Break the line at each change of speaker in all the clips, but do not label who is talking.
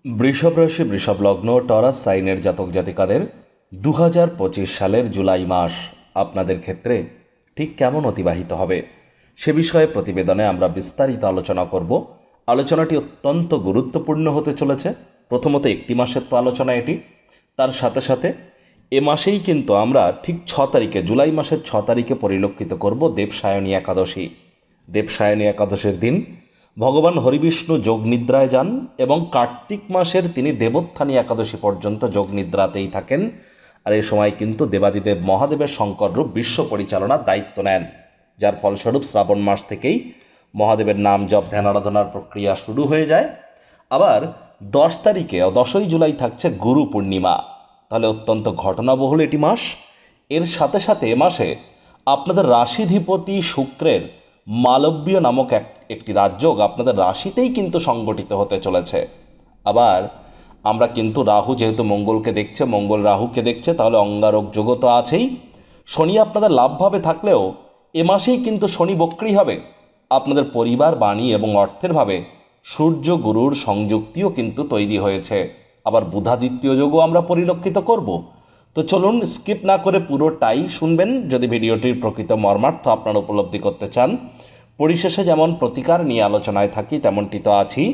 বৃষভ রাশি, বৃষভ লগ্ন, টরাস সাইনের জাতক জাতিকাদের 2025 সালের জুলাই মাস আপনাদের ক্ষেত্রে ঠিক কেমন অতিবাহিত হবে সে বিষয়ে প্রতিবেদনে আমরা বিস্তারিত আলোচনা করব। আলোচনাটি অত্যন্ত গুরুত্বপূর্ণ হতে চলেছে। প্রথমত একটি মাসের তো আলোচনা এটি, তার সাথে সাথে এ মাসেই কিন্তু আমরা ঠিক 6 তারিখে, জুলাই মাসের 6 তারিখে পরিলক্ষিত করব দেবসায়নী একাদশী। দেবসায়নী একাদশীর দিন ভগবান হরিবিষ্ণু যোগনিদ্রায় যান এবং কার্তিক মাসের তিনি দেবোত্থানী একাদশী পর্যন্ত যোগনিদ্রাতেই থাকেন। আর এই সময় কিন্তু দেবাদিদেব মহাদেবের শঙ্কর রূপ বিশ্ব পরিচালনার দায়িত্ব নেন, যার ফলস্বরূপ শ্রাবণ মাস থেকেই মহাদেবের নাম জপ ধ্যান আরাধনার প্রক্রিয়া শুরু হয়ে যায়। আবার 10 তারিখে, 10ই জুলাই থাকছে গুরু পূর্ণিমা। তাহলে অত্যন্ত ঘটনাবহুল এটি মাস। এর সাথে সাথে এ মাসে আপনাদের রাশিধিপতি শুক্রের মালব্য নামক একটি রাজযোগ আপনাদের রাশিতেই কিন্তু সংগঠিত হতে চলেছে। আবার আমরা কিন্তু রাহু যেহেতু মঙ্গলকে দেখছে, মঙ্গল রাহুকে দেখছে, তাহলে অঙ্গারক যোগও তো আছেই। শনি আপনাদের লাভভাবে থাকলেও এ মাসেই কিন্তু শনি বক্রী হবে। আপনাদের পরিবার, বাণী এবং অর্থের ভাবে সূর্য গুরুর সংযুক্তিও কিন্তু তৈরি হয়েছে। আবার বুধাদিত্য যোগও আমরা পরিলক্ষিত করব। তো চলুন স্কিপ না করে পুরোটাই শুনবেন যদি ভিডিওটির প্রকৃত মর্মার্থ আপনারা উপলব্ধি করতে চান। পরিশেষে যেমন প্রতিকার নিয়ে আলোচনায় থাকি তেমনটি তো আছেই।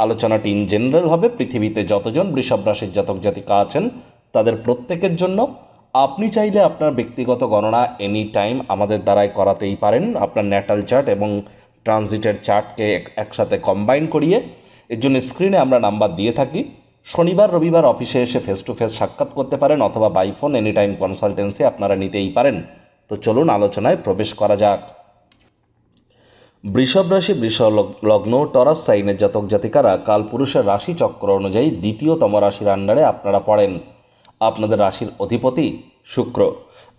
আলোচনাটি ইন জেনারেল হবে। পৃথিবীতে যতজন বৃষভ রাশির জাতক জাতিকা আছেন তাদের প্রত্যেকের জন্য। আপনি চাইলে আপনার ব্যক্তিগত গণনা এনি টাইম আমাদের দ্বারাই করাতেই পারেন। আপনার ন্যাটাল চার্ট এবং ট্রানজিটের চার্টকে একসাথে কম্বাইন করিয়ে। এর জন্য স্ক্রিনে আমরা নাম্বার দিয়ে থাকি। শনিবার রবিবার অফিসে এসে ফেস টু ফেস সাক্ষাৎ করতে পারেন, অথবা by phone any time consultancy আপনারা নিতেই পারেন। তো চলুন আলোচনায় প্রবেশ করা যাক। বৃষভ রাশি, বৃষভ লগ্ন, টরাস সাইনের জাতক জাতিকারা কালপুরুষের রাশি চক্র অনুযায়ী দ্বিতীয়তম রাশির আন্ডারে আপনারা পড়েন। আপনাদের রাশির অধিপতি শুক্র।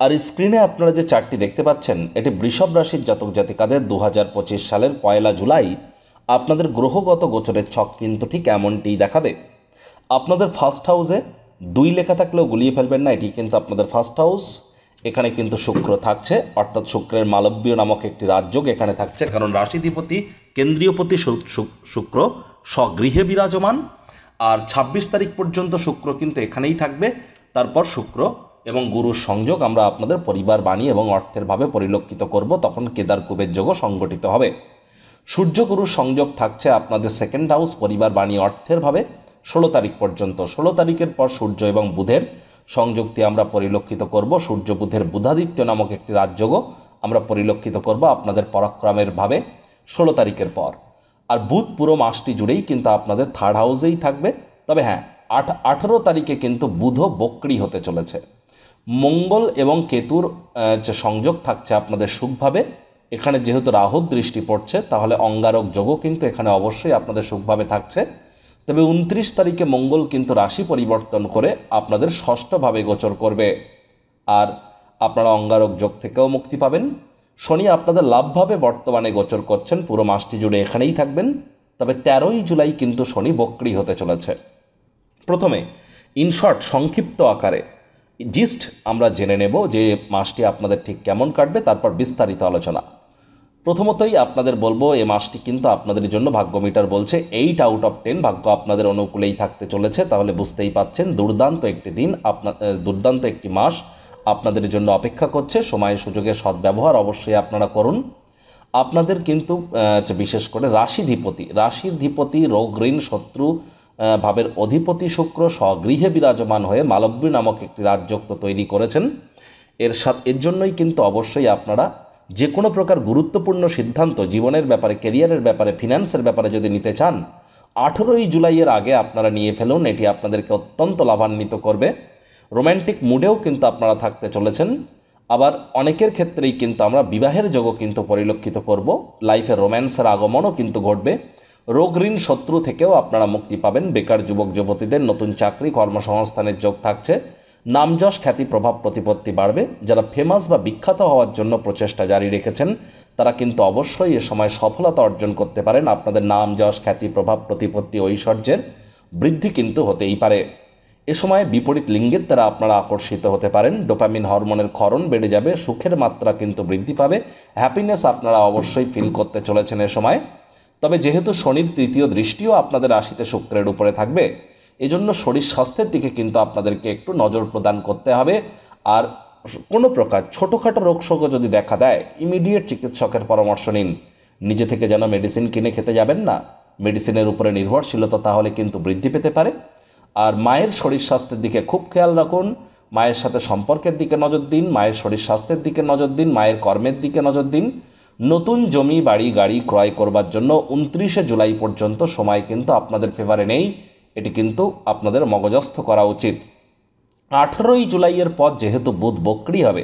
আর স্ক্রিনে আপনারা যে চার্টটি দেখতে পাচ্ছেন এটি বৃষভ রাশির জাতক জাতিকাদের 2025 সালের 1 জুলাই আপনাদের গ্রহগত গোচরের ছক কিন্তু ঠিক এমনটিই দেখাবে। আপনাদের ফার্স্ট হাউসে 2 লেখা থাকলেও গুলিয়ে ফেলবেন না, এটি কিন্তু আপনাদের ফার্স্ট হাউস। এখানে কিন্তু শুক্র থাকছে, অর্থাৎ শুক্রের মালব্য নামক একটি রাজযোগ এখানে থাকছে, কারণ রাশিধিপতি কেন্দ্রীয়পতি শুক্র স্বগৃহে বিরাজমান। আর 26 তারিখ পর্যন্ত শুক্র কিন্তু এখানেই থাকবে। তারপর শুক্র এবং গুরুর সংযোগ আমরা আপনাদের পরিবার, বাণী এবং অর্থের ভাবে পরিলক্ষিত করব। তখন কেদার কুবের যোগও সংগঠিত হবে। সূর্য গুরুর সংযোগ থাকছে আপনাদের সেকেন্ড হাউস, পরিবার, বাণী, অর্থের ভাবে 16 তারিখ পর্যন্ত। 16 তারিখের পর সূর্য এবং বুধের সংযুক্তি আমরা পরিলক্ষিত করব। সূর্য বুধের বুধাদিত্য নামক একটি রাজযোগও আমরা পরিলক্ষিত করব আপনাদের পরাক্রমের ভাবে 16 তারিখের পর। আর বুধ পুরো মাসটি জুড়েই কিন্তু আপনাদের থার্ড হাউসেই থাকবে। তবে হ্যাঁ, 18 তারিখে কিন্তু বুধও বক্রী হতে চলেছে। মঙ্গল এবং কেতুর যে সংযোগ থাকছে আপনাদের সুখভাবে। এখানে যেহেতু রাহুর দৃষ্টি পড়ছে, তাহলে অঙ্গারক যোগও কিন্তু এখানে অবশ্যই আপনাদের সুখভাবে থাকছে। তবে 29 তারিখে মঙ্গল কিন্তু রাশি পরিবর্তন করে আপনাদের ষষ্ঠভাবে গোচর করবে। আর আপনারা অঙ্গারক যোগ থেকেও মুক্তি পাবেন। শনি আপনাদের লাভভাবে বর্তমানে গোচর করছেন, পুরো মাসটি জুড়ে এখানেই থাকবেন। তবে 13ই জুলাই কিন্তু শনি বক্রী হতে চলেছে। প্রথমে ইনশর্ট, সংক্ষিপ্ত আকারে জিস্ট আমরা জেনে নেব যে মাসটি আপনাদের ঠিক কেমন কাটবে, তারপর বিস্তারিত আলোচনা। প্রথমতই আপনাদের বলবো এ মাসটি কিন্তু আপনাদের জন্য ভাগ্য মিটার বলছে 8 আউট অফ 10 ভাগ্য আপনাদের অনুকূলেই থাকতে চলেছে। তাহলে বুঝতেই পাচ্ছেন দুর্দান্ত একটি দিন, দুর্দান্ত একটি মাস আপনাদের জন্য অপেক্ষা করছে। সময় সুযোগের সদ্ব্যবহার অবশ্যই আপনারা করুন। আপনাদের কিন্তু বিশেষ করে রাশির ধিপতি রোগ ঋণ শত্রু ভাবের অধিপতি শুক্র স্বগৃহে বিরাজমান হয়ে মালব্য নামক একটি রাজযোগ তৈরি করেছেন। এর জন্যই কিন্তু অবশ্যই আপনারা যে কোনো প্রকার গুরুত্বপূর্ণ সিদ্ধান্ত জীবনের ব্যাপারে, ক্যারিয়ারের ব্যাপারে, ফিন্যান্সের ব্যাপারে যদি নিতে চান 18ই জুলাইয়ের আগে আপনারা নিয়ে ফেলুন। এটি আপনাদেরকে অত্যন্ত লাভান্বিত করবে। রোম্যান্টিক মুডেও কিন্তু আপনারা থাকতে চলেছেন। আবার অনেকের ক্ষেত্রেই কিন্তু আমরা বিবাহের যোগও কিন্তু পরিলক্ষিত করব। লাইফে রোম্যান্সের আগমনও কিন্তু ঘটবে। রোগ ঋণ শত্রু থেকেও আপনারা মুক্তি পাবেন। বেকার যুবক যুবতীদের নতুন চাকরি কর্মসংস্থানের যোগ থাকছে। নামযশ খ্যাতি প্রভাব প্রতিপত্তি বাড়বে। যারা ফেমাস বা বিখ্যাত হওয়ার জন্য প্রচেষ্টা জারি রেখেছেন তারা কিন্তু অবশ্যই এ সময় সফলতা অর্জন করতে পারেন। আপনাদের নাম যশ খ্যাতি প্রভাব প্রতিপত্তি ঐশ্বর্যের বৃদ্ধি কিন্তু হতেই পারে। এ সময় বিপরীত লিঙ্গের দ্বারা আপনারা আকর্ষিত হতে পারেন। ডোপামিন হরমোনের ক্ষরণ বেড়ে যাবে, সুখের মাত্রা কিন্তু বৃদ্ধি পাবে। হ্যাপিনেস আপনারা অবশ্যই ফিল করতে চলেছেন এ সময়। তবে যেহেতু শনির তৃতীয় দৃষ্টিও আপনাদের রাশিতে শুক্রের উপরে থাকবে, এজন্য শরীর স্বাস্থ্যের দিকে কিন্তু আপনাদেরকে একটু নজর প্রদান করতে হবে। আর কোনো প্রকার ছোটোখাটো রোগশোকও যদি দেখা দেয় ইমিডিয়েট চিকিৎসকের পরামর্শ নিন। নিজে থেকে যেন মেডিসিন কিনে খেতে যাবেন না, মেডিসিনের উপরে নির্ভরশীলতা তাহলে কিন্তু বৃদ্ধি পেতে পারে। আর মায়ের শরীর স্বাস্থ্যের দিকে খুব খেয়াল রাখুন, মায়ের সাথে সম্পর্কের দিকে নজর দিন, মায়ের শরীর স্বাস্থ্যের দিকে নজর দিন, মায়ের কর্মের দিকে নজর দিন। নতুন জমি বাড়ি গাড়ি ক্রয় করবার জন্য 29শে জুলাই পর্যন্ত সময় কিন্তু আপনাদের ফেভারে নেই, এটি কিন্তু আপনাদের মগজস্থ করা উচিত। 18ই জুলাইয়ের পর যেহেতু বুধ বক্রি হবে,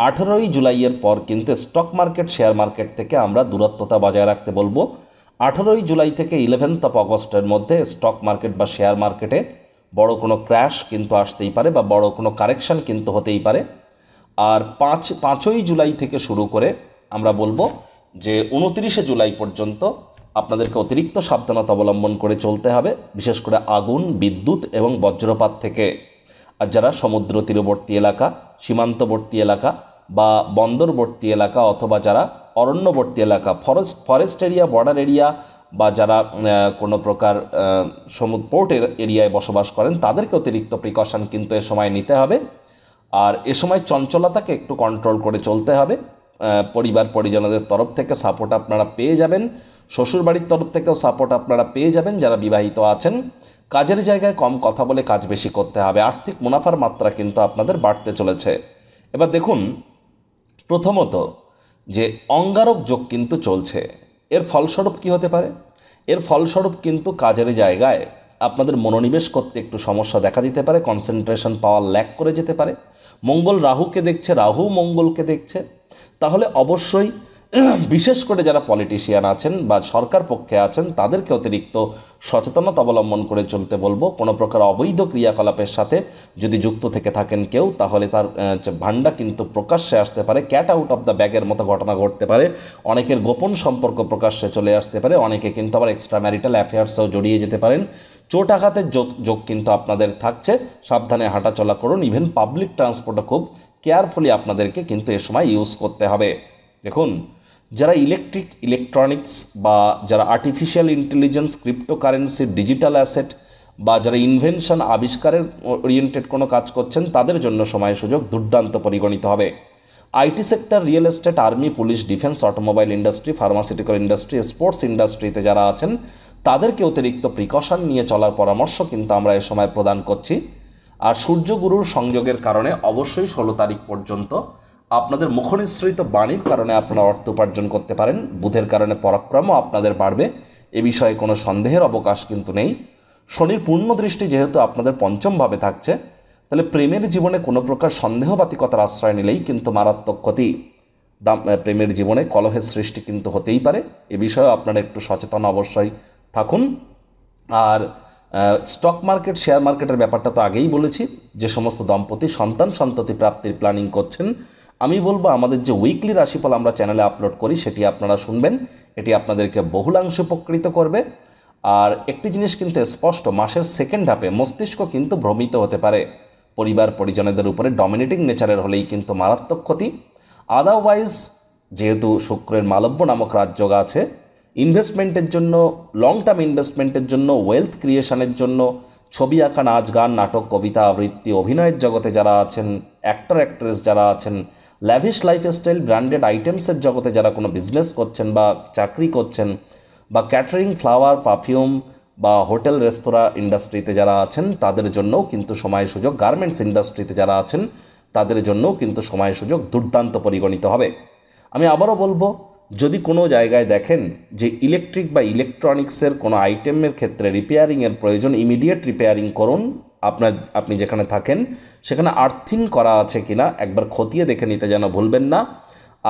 18ই জুলাইয়ের পর কিন্তু স্টক মার্কেট শেয়ার মার্কেট থেকে আমরা দূরত্বতা বজায় রাখতে বলবো। 18ই জুলাই থেকে 11th অগস্টের মধ্যে স্টক মার্কেট বা শেয়ার মার্কেটে বড় কোনো ক্র্যাশ কিন্তু আসতেই পারে বা বড় কোনো কারেকশান কিন্তু হতেই পারে। আর 5ই জুলাই থেকে শুরু করে আমরা বলবো যে 29শে জুলাই পর্যন্ত আপনাদেরকে অতিরিক্ত সাবধানতা অবলম্বন করে চলতে হবে, বিশেষ করে আগুন, বিদ্যুৎ এবং বজ্রপাত থেকে। আর যারা সমুদ্র তীরবর্তী এলাকা, সীমান্তবর্তী এলাকা বা বন্দরবর্তী এলাকা অথবা যারা অরণ্যবর্তী এলাকা, ফরেস্ট এরিয়া, বর্ডার এরিয়া বা যারা কোনো প্রকার পোর্ট এরিয়ায় বসবাস করেন তাদেরকে অতিরিক্ত প্রিকশন কিন্তু এ সময় নিতে হবে। আর এ সময় চঞ্চলতাকে একটু কন্ট্রোল করে চলতে হবে। পরিবার পরিজনদের তরফ থেকে সাপোর্ট আপনারা পেয়ে যাবেন, শ্বশুরবাড়ির তরফ থেকেও সাপোর্ট আপনারা পেয়ে যাবেন যারা বিবাহিত আছেন। কাজের জায়গায় কম কথা বলে কাজ বেশি করতে হবে, আর্থিক মুনাফার মাত্রা কিন্তু আপনাদের বাড়তে চলেছে। এবার দেখুন, প্রথমত যে অঙ্গারক যোগ কিন্তু চলছে, এর ফলস্বরূপ কী হতে পারে? এর ফলস্বরূপ কিন্তু কাজের জায়গায় আপনাদের মনোনিবেশ করতে একটু সমস্যা দেখা দিতে পারে, কনসেন্ট্রেশন পাওয়ার ল্যাক করে যেতে পারে। মঙ্গল রাহুকে দেখছে, রাহু মঙ্গলকে দেখছে, তাহলে অবশ্যই বিশেষ করে যারা পলিটিশিয়ান আছেন বা সরকার পক্ষে আছেন তাদেরকে অতিরিক্ত সচেতনতা অবলম্বন করে চলতে বলবো। কোনো প্রকার অবৈধ ক্রিয়াকলাপের সাথে যদি যুক্ত থেকে থাকেন কেউ, তাহলে তার ভান্ডা কিন্তু প্রকাশ্যে আসতে পারে, ক্যাট আউট অফ দ্য ব্যাগের মতো ঘটনা ঘটতে পারে, অনেকের গোপন সম্পর্ক প্রকাশ্যে চলে আসতে পারে, অনেকে কিন্তু আবার এক্সট্রা ম্যারিটাল অ্যাফেয়ার্সেও জড়িয়ে যেতে পারেন। চোট আঘাতের যোগ কিন্তু আপনাদের থাকছে, সাবধানে হাঁটাচলা করুন। ইভেন পাবলিক ট্রান্সপোর্টও খুব কেয়ারফুলি আপনাদেরকে কিন্তু এ সময় ইউজ করতে হবে। দেখুন, যারা ইলেকট্রনিক্স বা যারা artificial intelligence, cryptocurrency, digital asset বা যারা ইনভেনশন আবিষ্কারের ওরিয়েন্টেড কোনো কাজ করছেন তাদের জন্য সময় সুযোগ দুর্দান্ত পরিগণিত হবে। IT sector, real estate, army, police, defence, automobile industry, pharmaceutical industry, sports ইন্ডাস্ট্রিতে যারা আছেন তাদেরকে অতিরিক্ত প্রিকশন নিয়ে চলার পরামর্শ কিন্তু আমরা এ সময় প্রদান করছি। আর সূর্যগুরুর সংযোগের কারণে অবশ্যই 16 তারিখ পর্যন্ত আপনাদের মুখনিসৃত বাণীর কারণে আপনারা অর্থ উপার্জন করতে পারেন। বুধের কারণে পরাক্রমও আপনাদের বাড়বে, এ বিষয়ে কোনো সন্দেহের অবকাশ কিন্তু নেই। শনির পূর্ণ দৃষ্টি যেহেতু আপনাদের পঞ্চমভাবে থাকছে, তাহলে প্রেমের জীবনে কোনো প্রকার সন্দেহবাতিকতার আশ্রয় নিলেই কিন্তু মারাত্মক ক্ষতি। প্রেমের জীবনে কলহের সৃষ্টি কিন্তু হতেই পারে, এ বিষয়ে আপনারা একটু সচেতন অবশ্যই থাকুন। আর স্টক মার্কেট, শেয়ার মার্কেটের ব্যাপারটা তো আগেই বলেছি। যে সমস্ত দম্পতি সন্ততি প্রাপ্তির প্ল্যানিং করছেন, আমি বলবো আমাদের যে উইকলি রাশিফল আমরা চ্যানেলে আপলোড করি সেটি আপনারা শুনবেন, এটি আপনাদেরকে বহুলাংশে উপকৃত করবে। আর একটি জিনিস কিন্তু স্পষ্ট, মাসের সেকেন্ড হাফে মস্তিষ্ক কিন্তু ভ্রমিত হতে পারে, পরিবার পরিজনদের উপরে ডমিনেটিং নেচারের হলেই কিন্তু মারাত্মক ক্ষতি। আদারওয়াইজ যেহেতু শুক্রের মালব্য নামক রাজযোগ আছে, ইনভেস্টমেন্টের জন্য, লং টার্ম ইনভেস্টমেন্টের জন্য, ওয়েলথ ক্রিয়েশনের জন্য, ছবি আঁকা, নাচ গান, নাটক, কবিতা আবৃত্তি, অভিনয়ের জগতে যারা আছেন, অ্যাক্টর অ্যাক্ট্রেস যারা আছেন, ল্যাভিশ লাইফস্টাইল, ব্র্যান্ডেড আইটেমসের জগতে যারা কোনো বিজনেস করছেন বা চাকরি করছেন, বা ক্যাটারিং, ফ্লাওয়ার, পারফিউম বা হোটেল রেস্তোরাঁ ইন্ডাস্ট্রিতে যারা আছেন তাদের জন্যও কিন্তু সময় সুযোগ, গার্মেন্টস ইন্ডাস্ট্রিতে যারা আছেন তাদের জন্যও কিন্তু সময় সুযোগ দুর্দান্ত পরিগণিত হবে। আমি আবারও বলবো, যদি কোনো জায়গায় দেখেন যে ইলেকট্রিক বা ইলেকট্রনিক্সের কোনো আইটেমের ক্ষেত্রে রিপেয়ারিংয়ের প্রয়োজন, ইমিডিয়েট রিপেয়ারিং করুন। আপনি যেখানে থাকেন সেখানে আর্থিং করা আছে কিনা একবার খতিয়ে দেখে নিতে যেন ভুলবেন না।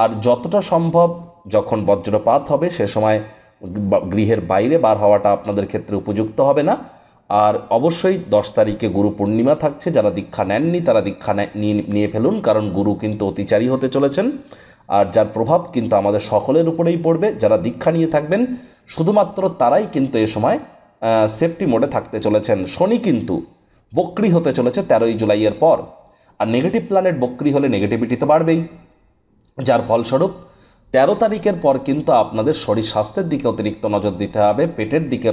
আর যতটা সম্ভব যখন বজ্রপাত হবে সে সময় গৃহের বাইরে বার হওয়াটা আপনাদের ক্ষেত্রে উপযুক্ত হবে না। আর অবশ্যই 10 তারিখে গুরু পূর্ণিমা থাকছে, যারা দীক্ষা নেননি তারা দীক্ষা নিয়ে ফেলুন, কারণ গুরু কিন্তু অতিচারী হতে চলেছেন, আর যার প্রভাব কিন্তু আমাদের সকলের উপরেই পড়বে। যারা দীক্ষা নিয়ে থাকবেন শুধুমাত্র তারাই কিন্তু এ সময় সেফটি মোডে থাকতে চলেছেন। শনি কিন্তু বক্রি হতে চলেছে 13ই জুলাইয়ের পর, আর নেগেটিভ প্ল্যানেট বক্রি হলে নেগেটিভিটি তো বাড়বেই, যার ফলস্বরূপ 13 তারিখের পর কিন্তু আপনাদের শরীর স্বাস্থ্যের দিকে অতিরিক্ত নজর দিতে হবে।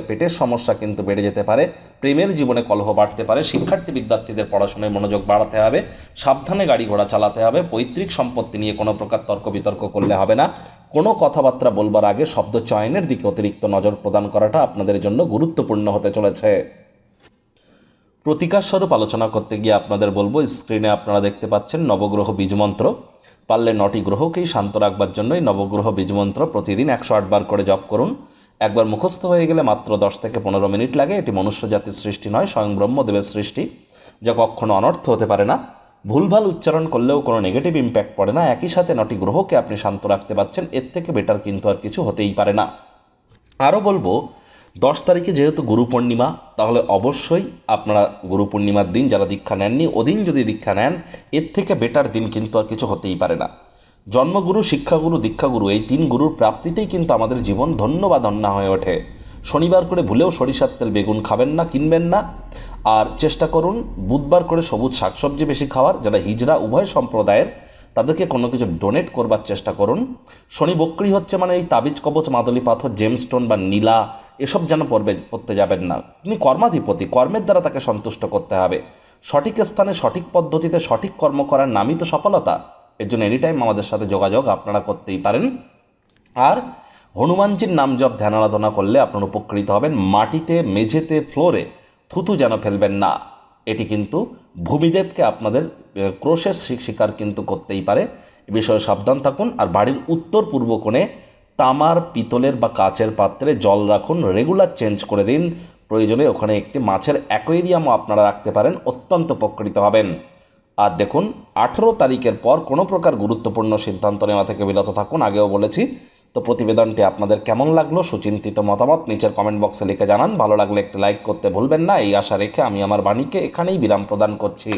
পেটের সমস্যা কিন্তু বেড়ে যেতে পারে, প্রেমের জীবনে কলহ বাড়তে পারে, শিক্ষার্থী বিদ্যার্থীদের পড়াশোনায় মনোযোগ বাড়াতে হবে, সাবধানে গাড়ি ঘোড়া চালাতে হবে, পৈতৃক সম্পত্তি নিয়ে কোনো প্রকার তর্ক বিতর্ক করলে হবে না। কোনো কথাবার্তা বলবার আগে শব্দ চয়নের দিকে অতিরিক্ত নজর প্রদান করাটা আপনাদের জন্য গুরুত্বপূর্ণ হতে চলেছে। প্রতিকার স্বরূপ আলোচনা করতে গিয়ে আপনাদের বলবো, স্ক্রিনে আপনারা দেখতে পাচ্ছেন নবগ্রহ বীজমন্ত্র। পারলে 9টি গ্রহকেই শান্ত রাখবার জন্যই নবগ্রহ বীজমন্ত্র প্রতিদিন 108 বার করে জপ করুন। একবার মুখস্থ হয়ে গেলে মাত্র 10 থেকে 15 মিনিট লাগে। এটি মনুষ্য জাতির সৃষ্টি নয়, স্বয়ং ব্রহ্মদেবের সৃষ্টি, যা কখনো অনর্থ হতে পারে না। ভুলভাল উচ্চারণ করলেও কোনো নেগেটিভ ইম্প্যাক্ট পড়ে না। একই সাথে 9টি গ্রহকে আপনি শান্ত রাখতে পারছেন, এর থেকে বেটার কিন্তু আর কিছু হতেই পারে না। আরও বলবো, 10 তারিখে যেহেতু গুরু পূর্ণিমা, তাহলে অবশ্যই আপনারা গুরু পূর্ণিমার দিন যারা দীক্ষা নেননি, ওদিন যদি দীক্ষা নেন, এর থেকে বেটার দিন কিন্তু আর কিছু হতেই পারে না। জন্মগুরু, শিক্ষাগুরু, দীক্ষাগুরু, এই 3 গুরুর প্রাপ্তিতেই কিন্তু আমাদের জীবন ধন্য বা ধন্যা হয়ে ওঠে। শনিবার করে ভুলেও সরিষার তেল বেগুন খাবেন না, কিনবেন না। আর চেষ্টা করুন বুধবার করে সবুজ শাকসবজি বেশি খাওয়ার। যারা হিজড়া উভয় সম্প্রদায়ের, তাদেরকে কোনো কিছু ডোনেট করবার চেষ্টা করুন। শনি বক্রি হচ্ছে মানে এই তাবিজ কবচ, মাদলি পাথর, জেমস্টোন বা নীলা এসব যেন পড়তে যাবেন না। তিনি কর্মাধিপতি, কর্মের দ্বারা তাকে সন্তুষ্ট করতে হবে। সঠিক স্থানে সঠিক পদ্ধতিতে সঠিক কর্ম করার নামই তো সফলতা। এর জন্য এনিটাইম আমাদের সাথে যোগাযোগ আপনারা করতেই পারেন। আর হনুমানজির নাম জপ ধ্যান আরাধনা করলে আপনারা উপকৃত হবেন। মাটিতে, মেঝেতে, ফ্লোরে থুতু যেন ফেলবেন না। এটি কিন্তু ভূমিদেবকে আপনাদের ক্রোশের শিকার কিন্তু করতেই পারে, এ বিষয়ে সাবধান থাকুন। আর বাড়ির উত্তর পূর্ব কোণে তামার, পিতলের বা কাচের পাত্রে জল রাখুন, রেগুলার চেঞ্জ করে দিন। প্রয়োজনে ওখানে একটি মাছের অ্যাকোয়ারিয়ামও আপনারা রাখতে পারেন, অত্যন্ত উপকৃত হবেন। আর দেখুন, 18 তারিখের পর কোনো প্রকার গুরুত্বপূর্ণ সিদ্ধান্ত নেওয়া থেকে বিরত থাকুন, আগেও বলেছি। তো প্রতিবেদনটি আপনাদের কেমন লাগলো, সুচিন্তিত মতামত নিচের কমেন্ট বক্সে লিখে জানান। ভালো লাগলে একটি লাইক করতে ভুলবেন না। এই আশা রেখে আমি আমার বাণীকে এখানেই বিরাম প্রদান করছি।